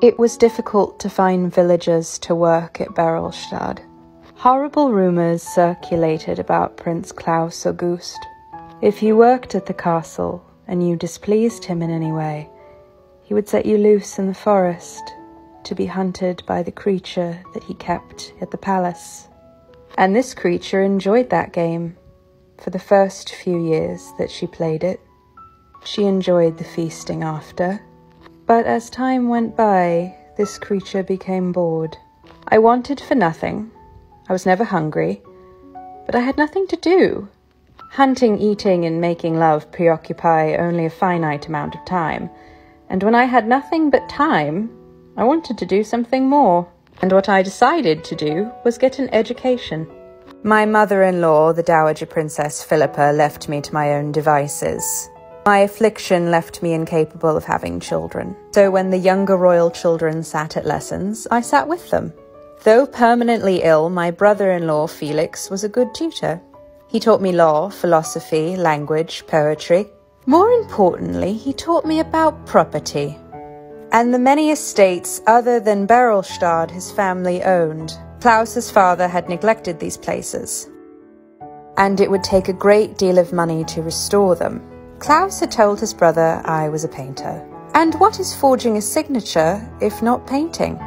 It was difficult to find villagers to work at Berylstad. Horrible rumours circulated about Prince Klaus August. If you worked at the castle and you displeased him in any way, he would set you loose in the forest to be hunted by the creature that he kept at the palace. And this creature enjoyed that game for the first few years that she played it. She enjoyed the feasting after. But as time went by, this creature became bored. I wanted for nothing. I was never hungry, but I had nothing to do. Hunting, eating, and making love preoccupy only a finite amount of time, and when I had nothing but time, I wanted to do something more. And what I decided to do was get an education. My mother-in-law, the Dowager Princess Philippa, left me to my own devices. My affliction left me incapable of having children. So when the younger royal children sat at lessons, I sat with them. Though permanently ill, my brother-in-law Felix was a good tutor. He taught me law, philosophy, language, poetry. More importantly, he taught me about property and the many estates other than Berylstad his family owned. Klaus's father had neglected these places, and it would take a great deal of money to restore them. Klaus had told his brother I was a painter. And what is forging a signature if not painting?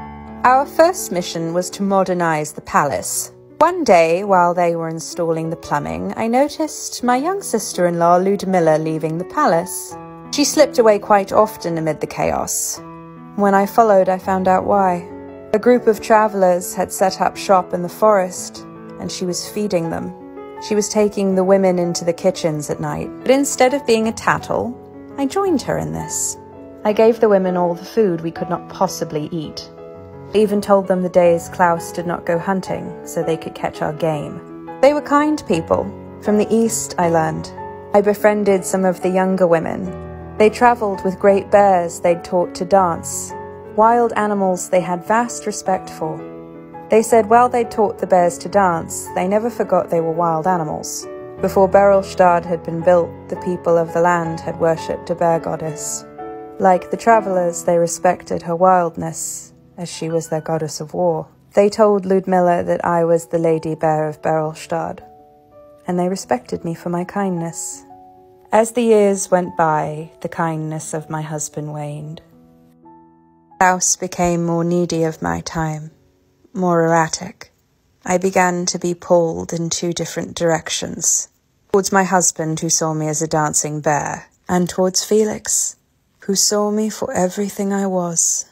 Our first mission was to modernize the palace. One day, while they were installing the plumbing, I noticed my young sister-in-law Ludmilla leaving the palace. She slipped away quite often amid the chaos. When I followed, I found out why. A group of travelers had set up shop in the forest, and she was feeding them. She was taking the women into the kitchens at night, but instead of being a tattle, I joined her in this. I gave the women all the food we could not possibly eat. I even told them the days Klaus did not go hunting, so they could catch our game. They were kind people. From the east, I learned. I befriended some of the younger women. They travelled with great bears they'd taught to dance. Wild animals they had vast respect for. They said while they taught the bears to dance, they never forgot they were wild animals. Before Berylstad had been built, the people of the land had worshipped a bear goddess. Like the travellers, they respected her wildness, as she was their goddess of war. They told Ludmilla that I was the Lady Bear of Berylstad, and they respected me for my kindness. As the years went by, the kindness of my husband waned. Klaus became more needy of my time, more erratic. I began to be pulled in two different directions. Towards my husband, who saw me as a dancing bear, and towards Felix, who saw me for everything I was.